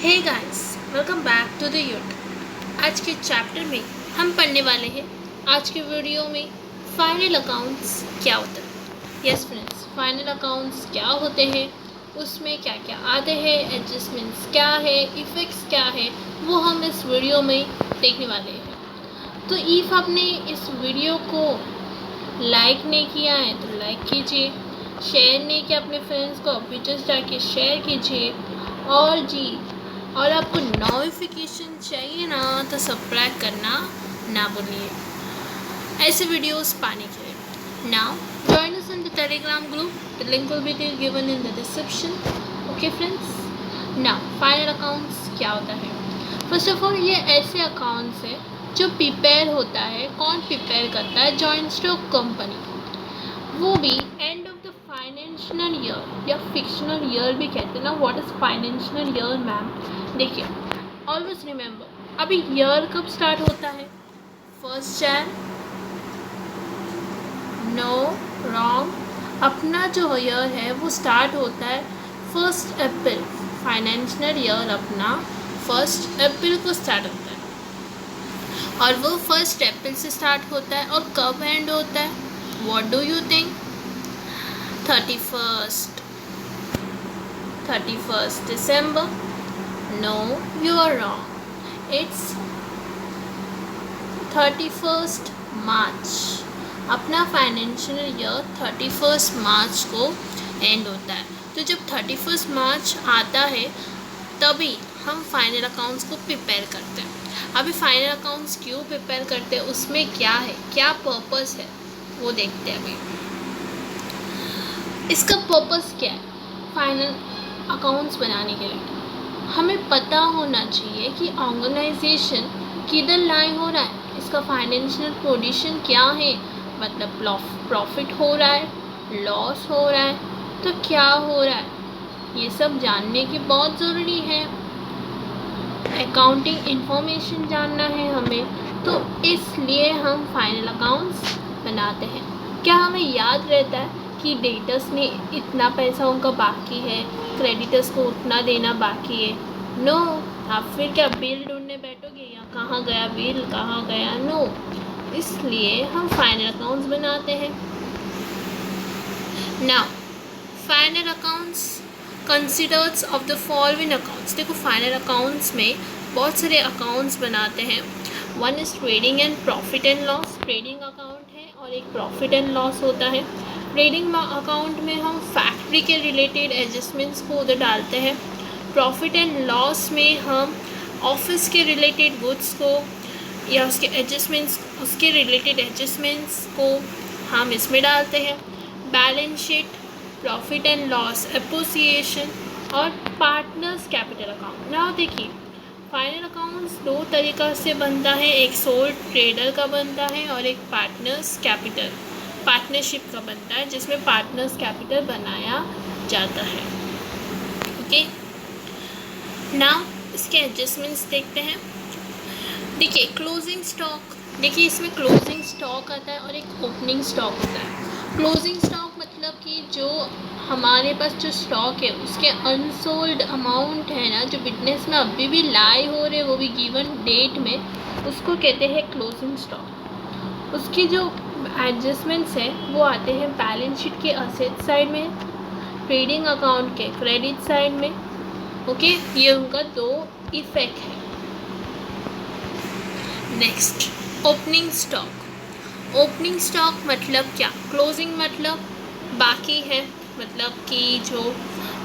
Hey guys, welcome back to the YouTube. आज के chapter में हम पढ़ने वाले हैं। आज के वीडियो में फाइनल अकाउंट्स क्या होता है। यस फ्रेंड्स, फाइनल अकाउंट्स क्या होते हैं, उसमें क्या क्या आते हैं, एडजस्टमेंट्स क्या है, इफ़ेक्ट्स क्या है, वो हम इस वीडियो में देखने वाले हैं। तो इफ़ आपने इस वीडियो को लाइक नहीं किया है तो लाइक कीजिए, शेयर नहीं किया अपने फ्रेंड्स को अभी जस्ट जाके शेयर कीजिए, और आपको नोटिफिकेशन चाहिए ना तो सब्सक्राइब करना ना भूलिए ऐसे वीडियोस पाने के लिए। Now join us in the telegram group, the link will be given in the description. Okay friends, now final accounts क्या होता है। फर्स्ट ऑफ ऑल ये ऐसे अकाउंट्स है जो प्रिपेयर होता है। कौन प्रिपेयर करता है? जॉइंट स्टॉक कंपनी, वो भी end of the financial year या फिक्शनल ईयर भी कहते हैं ना। What is financial year ma'am? देखिए, ऑलवेज रिमेंबर, अभी ईयर कब स्टार्ट होता है? 1 जैन। No, wrong. अपना जो ईयर है वो स्टार्ट होता है 1 अप्रैल। फाइनेंशियल ईयर अपना 1 अप्रैल को स्टार्ट होता है, और वो 1 अप्रैल से स्टार्ट होता है। और कब एंड होता है? What do you think? 31st December? No, you are wrong. It's 31st March. अपना फाइनेंशियल ईयर 31st मार्च को एंड होता है। तो जब 31st मार्च आता है तभी हम फाइनल अकाउंट्स को प्रिपेयर करते हैं। अभी फाइनल अकाउंट्स क्यों प्रिपेयर करते हैं, उसमें क्या है, क्या पर्पस है, वो देखते हैं अभी। इसका पर्पस क्या है? फाइनल अकाउंट्स बनाने के लिए हमें पता होना चाहिए कि ऑर्गेनाइजेशन किधर लाई हो रहा है, इसका फाइनेंशियल पोजीशन क्या है, मतलब प्रॉफिट हो रहा है, लॉस हो रहा है, तो क्या हो रहा है, ये सब जानने की बहुत ज़रूरी है। अकाउंटिंग इंफॉर्मेशन जानना है हमें, तो इसलिए हम फाइनल अकाउंट्स बनाते हैं। क्या हमें याद रहता है कि डेटर्स ने इतना पैसा उनका बाकी है, क्रेडिटर्स को उतना देना बाकी है? नो। आप फिर क्या बिल ढूंढने बैठोगे या कहाँ गया बिल, कहाँ गया? नो। इसलिए हम फाइनल अकाउंट्स बनाते हैं। Now final accounts considers of the following accounts. देखो, फाइनल अकाउंट्स में बहुत सारे अकाउंट्स बनाते हैं। One is trading and profit and loss. Trading account है और एक प्रॉफिट एंड लॉस होता है। ट्रेडिंग अकाउंट में हम फैक्ट्री के रिलेटेड एडजस्टमेंट्स को उधर डालते हैं। प्रॉफिट एंड लॉस में हम ऑफिस के रिलेटेड गुड्स को या उसके एडजस्टमेंट्स, उसके रिलेटेड एडजस्टमेंट्स को हम इसमें डालते हैं। Balance sheet, profit and loss association और पार्टनर्स कैपिटल अकाउंट। ना देखिए, फाइनल अकाउंट्स 2 तरीक़ा से बनता है। एक सोल ट्रेडर का बनता है और एक पार्टनरशिप का बनता है, जिसमें पार्टनर्स कैपिटल बनाया जाता है। ओके, नाउ इसके एडजस्टमेंट्स देखते हैं। देखिए, क्लोजिंग स्टॉक, देखिए इसमें क्लोजिंग स्टॉक आता है और एक ओपनिंग स्टॉक होता है। क्लोजिंग स्टॉक मतलब कि जो हमारे पास जो स्टॉक है उसके अनसोल्ड अमाउंट है ना, जो बिजनेस में अभी भी लाई हो रहे, वो भी गिवन डेट में, उसको कहते हैं क्लोजिंग स्टॉक। उसकी जो एडजस्टमेंट्स है वो आते हैं बैलेंस शीट के असेट साइड में, ट्रेडिंग अकाउंट के क्रेडिट साइड में। ओके, ये उनका 2 इफेक्ट है। Next, opening stock. Opening stock मतलब क्या? क्लोजिंग मतलब बाकी है, मतलब कि जो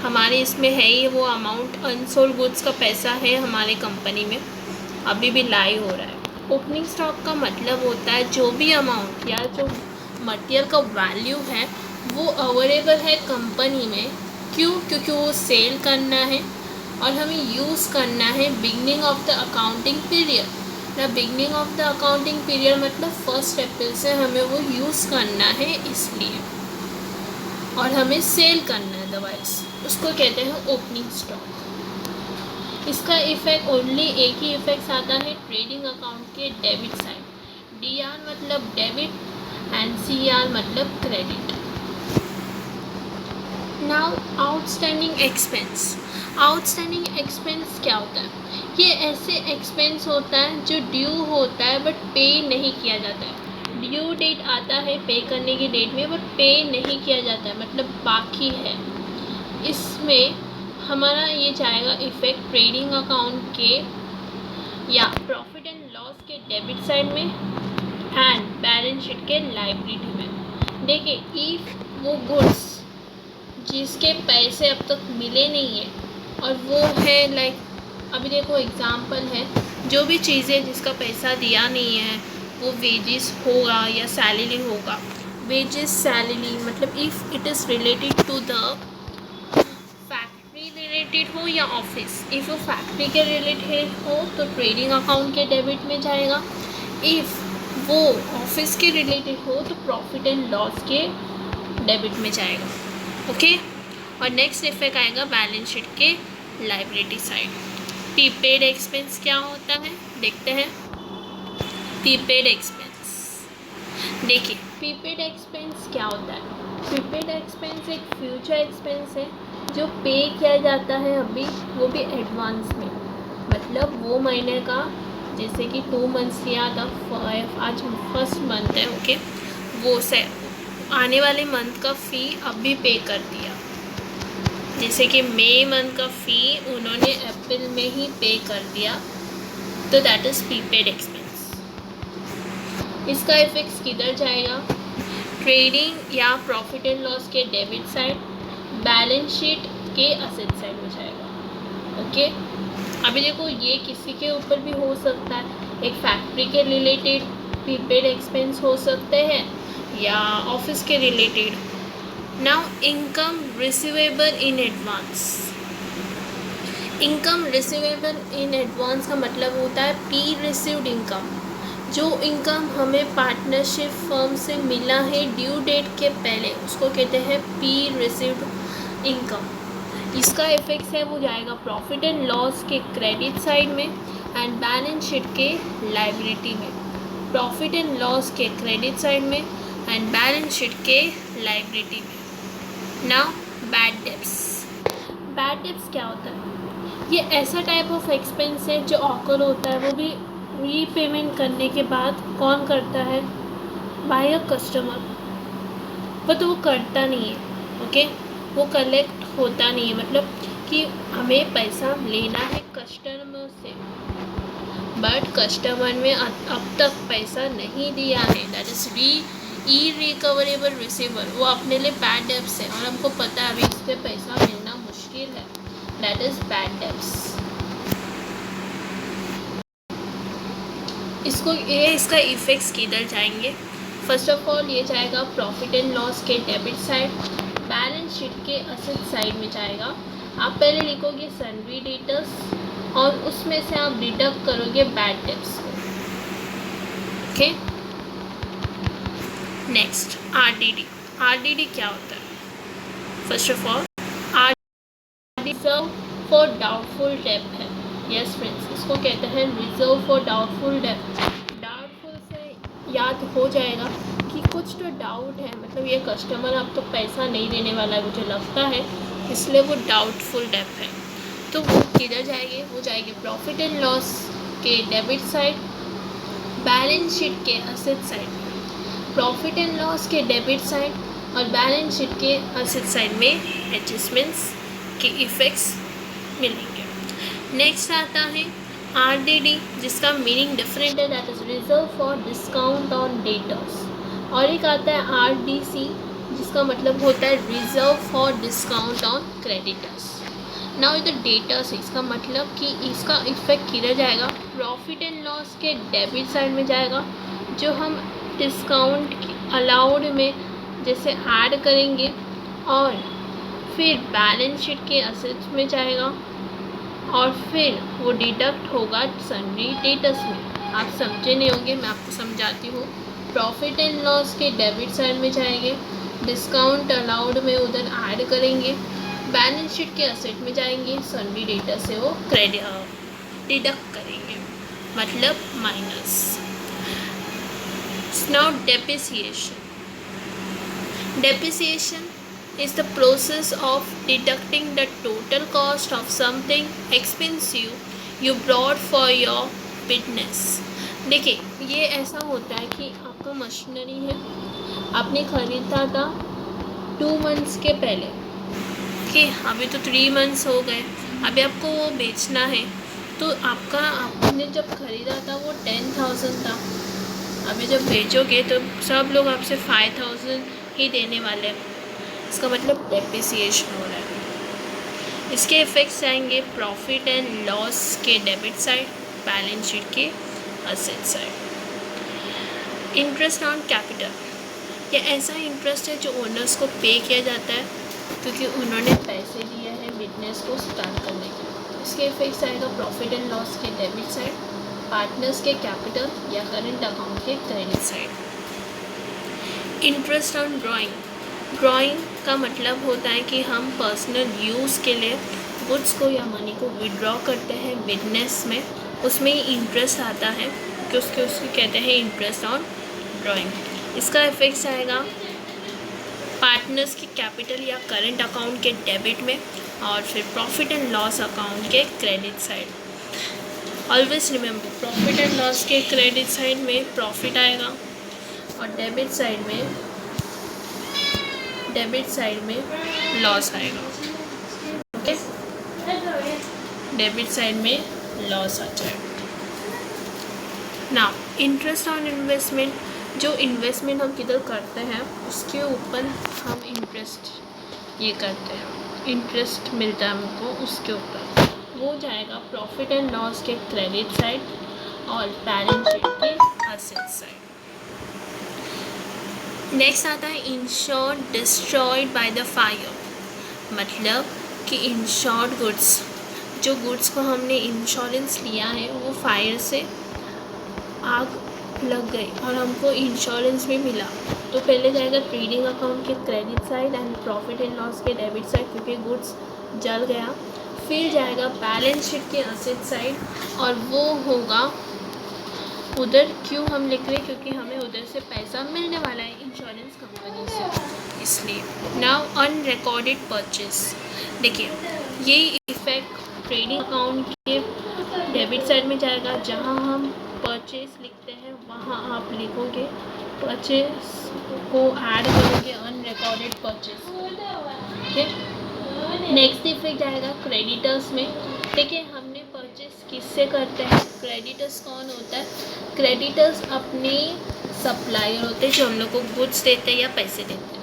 हमारे इसमें है ही वो अमाउंट, अनसोल्ड गुड्स का पैसा है हमारे कंपनी में, अभी भी लाई हो रहा है। ओपनिंग स्टॉक का मतलब होता है जो भी अमाउंट या जो मटेरियल का वैल्यू है वो अवेलेबल है कंपनी में। क्यों? क्योंकि वो सेल करना है और हमें यूज़ करना है beginning of the accounting period. ना, beginning of the accounting period मतलब 1 अप्रैल से हमें वो यूज़ करना है इसलिए, और हमें सेल करना है अदरवाइज, उसको कहते हैं ओपनिंग स्टॉक। इसका इफेक्ट ओनली एक ही इफेक्ट आता है ट्रेडिंग अकाउंट के डेबिट साइड। DR मतलब डेबिट एंड CR मतलब credit. Now outstanding expense. Outstanding expense क्या होता है? ये ऐसे एक्सपेंस होता है जो ड्यू होता है बट पे नहीं किया जाता है। ड्यू डेट आता है पे करने की डेट में, बट पे नहीं किया जाता है, मतलब बाकी है। इसमें हमारा ये जाएगा इफेक्ट ट्रेडिंग अकाउंट के या प्रॉफिट एंड लॉस के डेबिट साइड में एंड बैलेंस शीट के लायबिलिटी में। देखिए, इफ वो गुड्स जिसके पैसे अब तक मिले नहीं है और वो है लाइक, अभी देखो एग्जांपल है, जो भी चीज़ें जिसका पैसा दिया नहीं है वो वेजेस होगा या सैलरी होगा। वेजेस सैलरी मतलब if it is related to the factory related हो या ऑफिस, इफ़ वो फैक्ट्री के रिलेटेड हो तो ट्रेडिंग अकाउंट के डेबिट में जाएगा। इफ़ वो ऑफिस के रिलेटेड हो तो प्रॉफिट एंड लॉस के डेबिट में जाएगा। ओके, और नेक्स्ट इफेक्ट आएगा बैलेंस शीट के लायबिलिटी साइड। प्रीपेड एक्सपेंस क्या होता है देखते हैं। प्रीपेड एक्सपेंस, देखिए प्रीपेड एक्सपेंस क्या होता है? प्रीपेड एक्सपेंस एक फ्यूचर एक्सपेंस है जो पे किया जाता है अभी, वो भी एडवांस में। मतलब वो महीने का, जैसे कि 2 मंथ्स लिया था, आज फर्स्ट मंथ है, ओके, वो से आने वाले मंथ का फ़ी अभी पे कर दिया। जैसे कि मई मंथ का फ़ी उन्होंने अप्रैल में ही पे कर दिया, तो दैट इज़ प्रीपेड एक्सपेंस। इसका इफेक्ट किधर जाएगा? ट्रेडिंग या प्रॉफिट एंड लॉस के डेबिट साइड, बैलेंस शीट के असेट साइड में जाएगा। ओके, अभी देखो ये किसी के ऊपर भी हो सकता है। एक फैक्ट्री के रिलेटेड प्रीपेड एक्सपेंस हो सकते हैं या ऑफिस के related. Now income receivable in advance. Income receivable in advance का मतलब होता है प्री रिसीव्ड इनकम। जो इनकम हमें पार्टनरशिप फर्म से मिला है ड्यू डेट के पहले, उसको कहते हैं प्री रिसीव्ड इनकम। इसका इफेक्ट है वो जाएगा प्रॉफिट एंड लॉस के क्रेडिट साइड में एंड बैलेंस शीट के लायबिलिटी में। प्रॉफिट एंड लॉस के क्रेडिट साइड में एंड बैलेंस शीट के लायबिलिटी में। Now bad debts. Bad debts क्या होता है? ये ऐसा टाइप ऑफ एक्सपेंस है जो ऑकर होता है, वो भी रीपेमेंट करने के बाद कौन करता है? बाय अ कस्टमर, बट वो करता नहीं है। ओके, वो कलेक्ट होता नहीं है, मतलब कि हमें पैसा लेना है कस्टमर से, बट कस्टमर में अब तक पैसा नहीं दिया है, दैट इज़ इरिकवरेबल रिसीवर। वो अपने लिए बैड डेब्ट्स है और हमको पता है अभी इस पर पैसा मिलना मुश्किल है, दैट इज़ बैड डेब्ट्स। इसका इफेक्ट्स किधर जाएंगे? फर्स्ट ऑफ ऑल ये जाएगा प्रॉफिट एंड लॉस के डेबिट साइड, बैलेंस शीट के असेट साइड में जाएगा। आप पहले लिखोगे सन्ड्री डेटर्स और उसमें से आप डिडक्ट करोगे बैड डेब्ट्स को। Okay, next RDD. आरडीडी क्या होता है? First of all RDD reserve for doubtful डेब्ट है। यस फ्रेंड्स, इसको कहते हैं रिजर्व फॉर डाउटफुल डेब्ट। डाउटफुल से याद हो जाएगा कि कुछ तो डाउट है, मतलब ये कस्टमर अब तो पैसा नहीं देने वाला है मुझे लगता है, इसलिए वो डाउटफुल डेब्ट है। तो वो किधर जाएंगे? वो जाएंगे प्रॉफिट एंड लॉस के डेबिट साइड, बैलेंस शीट के asset side. Profit and loss के डेबिट साइड और बैलेंस शीट के असेट साइड में एडजस्टमेंट्स के इफ़ेक्ट्स मिलेंगे। नेक्स्ट आता है आरडीडी, जिसका मीनिंग डिफरेंट है, that is reserve for discount on debtors. और एक आता है आरडीसी, जिसका मतलब होता है reserve for discount on creditors. Now इधर डेटर्स, इसका मतलब कि इसका इफेक्ट किधर जाएगा? प्रॉफिट एंड लॉस के डेबिट साइड में जाएगा, जो हम डिस्काउंट अलाउड में जैसे ऐड करेंगे, और फिर बैलेंस शीट के असेट्स में जाएगा और फिर वो डिडक्ट होगा सन्ड्री डेटर्स में। आप समझे नहीं होंगे, मैं आपको समझाती हूँ। प्रॉफिट एंड लॉस के डेबिट साइड में जाएंगे, डिस्काउंट अलाउड में उधर ऐड करेंगे, बैलेंस शीट के असेट में जाएंगे, सन्ड्री डेटर से वो क्रेडिट डिडक्ट करेंगे, मतलब minus. Now depreciation. Depreciation is the process of deducting the total cost of something expensive you bought for your business. देखिए ये ऐसा होता है कि आपका मशीनरी है, आपने ख़रीदा था 2 मंथ्स के पहले, ठीक है, अभी तो 3 मंथ्स हो गए, अभी आपको वो बेचना है, तो आपने जब ख़रीदा था वो 10,000 था, अभी जब बेचोगे तो सब लोग आपसे 5,000 ही देने वाले हैं, इसका मतलब डेप्रिसिएशन हो रहा है। इसके इफ़ेक्ट्स आएंगे प्रॉफिट एंड लॉस के डेबिट साइड, बैलेंस शीट के asset side. Interest on capital, ये ऐसा इंटरेस्ट है जो ओनर्स को पे किया जाता है क्योंकि उन्होंने पैसे दिए हैं बिजनेस को स्टार्ट करने के लिए। इसके इफ़ेक्ट्स आएगा प्रॉफिट एंड लॉस के डेबिट साइड, पार्टनर्स के कैपिटल या करंट अकाउंट के credit side. Interest on drawing का मतलब होता है कि हम पर्सनल यूज़ के लिए गुड्स को या मनी को विड्रॉ करते हैं बिजनेस में, उसमें ही इंटरेस्ट आता है कि उसको कहते हैं इंटरेस्ट ऑन ड्राइंग। इसका इफेक्ट्स आएगा पार्टनर्स की कैपिटल या करंट अकाउंट के डेबिट में, और फिर प्रॉफिट एंड लॉस अकाउंट के credit side. Always remember, profit and loss के क्रेडिट साइड में प्रॉफिट आएगा और डेबिट साइड में लॉस आएगा। ओके, डेबिट साइड में लॉस आ जाएगा। नाउ इंटरेस्ट ऑन इन्वेस्टमेंट, जो इन्वेस्टमेंट हम किधर करते हैं उसके ऊपर हम इंटरेस्ट ये करते हैं, इंटरेस्ट मिलता है हमको उसके ऊपर, वो जाएगा प्रॉफिट एंड लॉस के क्रेडिट साइड और बैलेंस शीट के असेट साइड। नेक्स्ट आता है insured destroyed by the fire, मतलब कि इंश्योर्ड गुड्स, जो गुड्स को हमने इंश्योरेंस लिया है वो फायर से आग लग गई और हमको इंश्योरेंस भी मिला, तो पहले जाएगा ट्रेडिंग अकाउंट के credit side and profit and loss के डेबिट साइड क्योंकि गुड्स जल गया। फिर जाएगा बैलेंस शीट के असेट साइड और वो होगा उधर, क्यों हम लिख रहे हैं क्योंकि हमें उधर से पैसा मिलने वाला है इंश्योरेंस कंपनी से, इसलिए। नाउ अनरिकॉर्डेड परचेस, देखिए ये इफ़ेक्ट ट्रेडिंग अकाउंट के डेबिट साइड में जाएगा, जहां हम परचेस लिखते हैं वहाँ आप लिखोगे परचेस को ऐड करोगे अनरिकॉर्डेड परचेस। ठीक, नेक्स्ट इफेक्ट आएगा क्रेडिटर्स में। देखिए हमने परचेस किससे करते हैं, क्रेडिटर्स कौन होता है, क्रेडिटर्स अपने सप्लायर होते हैं जो हम लोग को गुड्स देते हैं या पैसे देते हैं,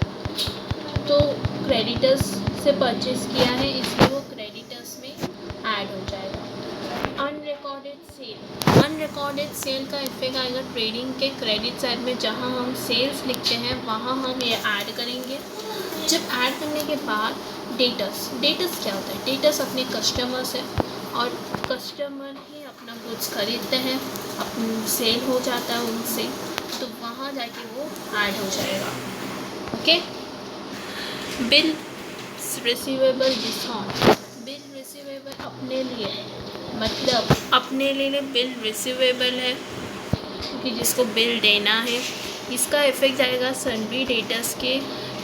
तो क्रेडिटर्स से परचेस किया है इसलिए वो क्रेडिटर्स में ऐड हो जाएगा। अनरिकॉर्डेड सेल का इफेक्ट आएगा ट्रेडिंग के क्रेडिट साइड में, जहां हम सेल्स लिखते हैं वहां हम ये ऐड करेंगे। जब ऐड करने के बाद डेटर्स क्या होता है, डेटर्स अपने कस्टमर्स है और कस्टमर ही अपना गुड्स खरीदते हैं, अपना सेल हो जाता है उनसे, तो वहाँ जाके वो ऐड हो जाएगा। Okay, bill receivable discount, bill receivable अपने लिए, मतलब अपने लिए बिल रिसीवेबल है कि जिसको बिल देना है, इसका इफेक्ट आएगा सन्ड्री डेटर्स के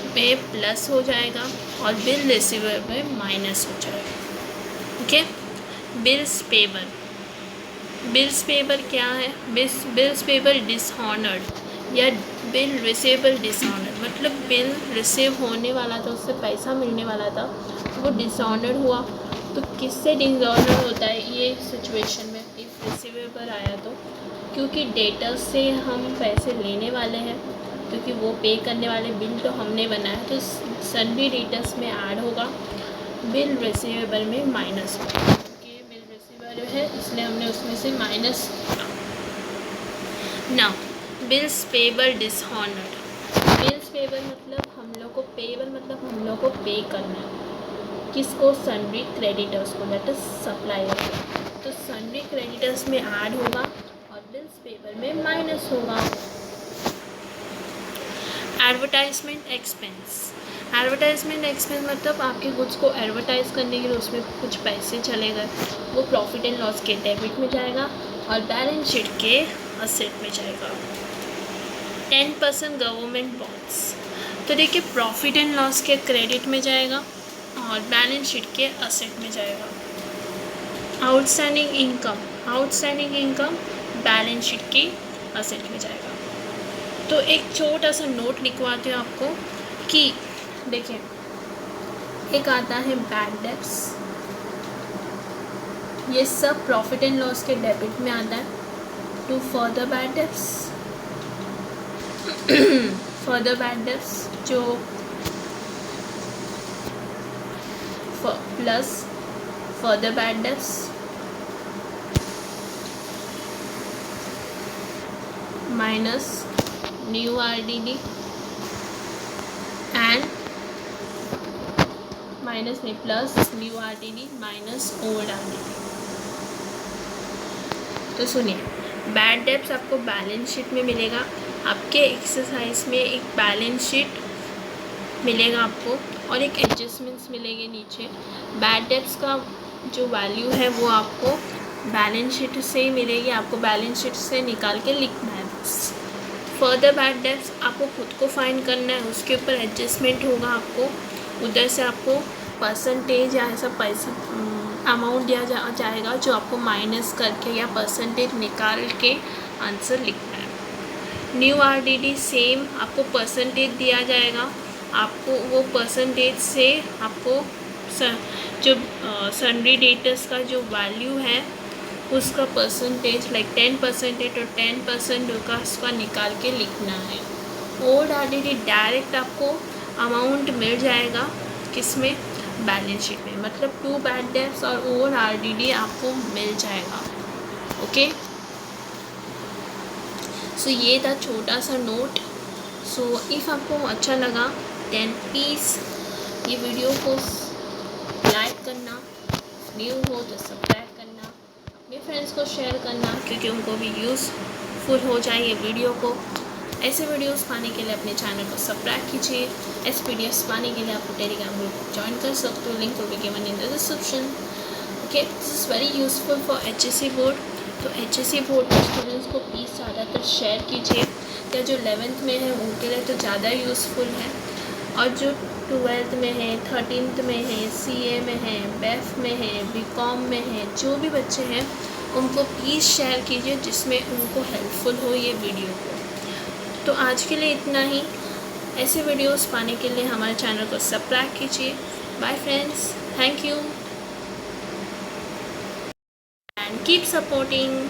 में प्लस हो जाएगा और बिल रिसीवेबल में माइनस हो जाएगा। ओके, बिल्स पेबल क्या है, बिल्स पेबल डिसऑनर्ड या बिल रिसीवेबल डिसऑनर्ड, मतलब बिल रिसीव होने वाला था, उससे पैसा मिलने वाला था, वो डिसऑनर्ड हुआ, तो किससे डिसऑनर्ड होता है ये सिचुएशन में, इफ रिसीवेबल आया तो, क्योंकि डेटर्स से हम पैसे लेने वाले हैं, क्योंकि वो पे करने वाले बिल तो हमने बनाया, तो सन्ड्री डेटर्स में ऐड होगा, बिल रिसीवेबल में माइनस होगा, क्योंकि बिल रिसीवेबल है इसलिए हमने उसमें से माइनस किया। Now bills payable dishonoured, bills payable मतलब हम लोग को, पेबल मतलब हम लोग को पे करना है, किसको, सन्ड्री क्रेडिटर्स को, दैट इज सप्लायर को, तो सन्ड्री क्रेडिटर्स में ऐड होगा और बिल्स पेबल में माइनस होगा। एडवर्टाइजमेंट एक्सपेंस मतलब आपके गुड्स को एडवर्टाइज़ करने के लिए उसमें कुछ पैसे चले गए, वो प्रॉफिट एंड लॉस के डेबिट में जाएगा और बैलेंस शीट के असेट में जाएगा। 10% गवर्नमेंट बॉन्ड्स, तो देखिए प्रॉफिट एंड लॉस के क्रेडिट में जाएगा और बैलेंस शीट के असेट में जाएगा। आउटस्टैंडिंग इनकम बैलेंस शीट की असेट में जाएगा। तो एक छोटा सा नोट लिखवाते हो आपको कि देखिए एक आता है बैड डेब्ट्स, ये सब प्रॉफिट एंड लॉस के डेबिट में आता है। टू फर्दर बैड डेब्ट्स जो plus further bad debts minus new RDD and minus नहीं plus new RDD minus old RDD। तो सुनिए, बैड डेब्ट्स आपको बैलेंस शीट में मिलेगा, आपके एक्सरसाइज में एक बैलेंस शीट मिलेगा आपको और एक एडजस्टमेंट्स मिलेंगे नीचे। बैड डेब्ट्स का जो वैल्यू है वो आपको बैलेंस शीट से ही मिलेगी, आपको बैलेंस शीट से निकाल के लिखना है बस। फर्दर बैड डेब्ट्स आपको खुद को फाइंड करना है, उसके ऊपर एडजस्टमेंट होगा, आपको उधर से आपको परसेंटेज या ऐसा पैसा अमाउंट दिया जाएगा जो आपको माइनस करके या परसेंटेज निकाल के आंसर लिखना है। न्यू RDD सेम आपको परसेंटेज दिया जाएगा, आपको वो परसेंटेज से आपको जो सन्ड्री डेटर्स का जो वैल्यू है उसका परसेंटेज लाइक 10% है तो 10% का उसका निकाल के लिखना है। ओल्ड RDD डायरेक्ट आपको अमाउंट मिल जाएगा किसमें, बैलेंस शीट में, मतलब टू बैड डेब्ट्स और ओल्ड RDD आपको मिल जाएगा। ओके, सो ये था छोटा सा नोट। सो इफ़ आपको अच्छा लगा देन प्लीज़ ये वीडियो को लाइक करना, न्यू हो तो सब्सक्राइब करना, अपने फ्रेंड्स को शेयर करना क्योंकि उनको भी यूज़फुल हो जाए ये वीडियो को। ऐसे वीडियोस पाने के लिए अपने चैनल को सब्सक्राइब कीजिए। SPDFs पाने के लिए आप टेलीग्राम ग्रुप ज्वाइन कर सकते हो, link will be given in the description. Okay, this is very useful for HSC board. तो HSC बोर्ड के स्टूडेंट्स को प्लीज़ ज़्यादातर शेयर कीजिए, या जो 11th में है उनके लिए तो ज़्यादा यूज़फुल है, और जो 12th में है, 13th में है, CA में है, BEF में है, BCom में है, जो भी बच्चे हैं उनको प्लीज़ शेयर कीजिए जिसमें उनको हेल्पफुल हो ये वीडियो को। तो आज के लिए इतना ही। ऐसे वीडियोस पाने के लिए हमारे चैनल को सब्सक्राइब कीजिए। Bye friends, thank you and keep supporting.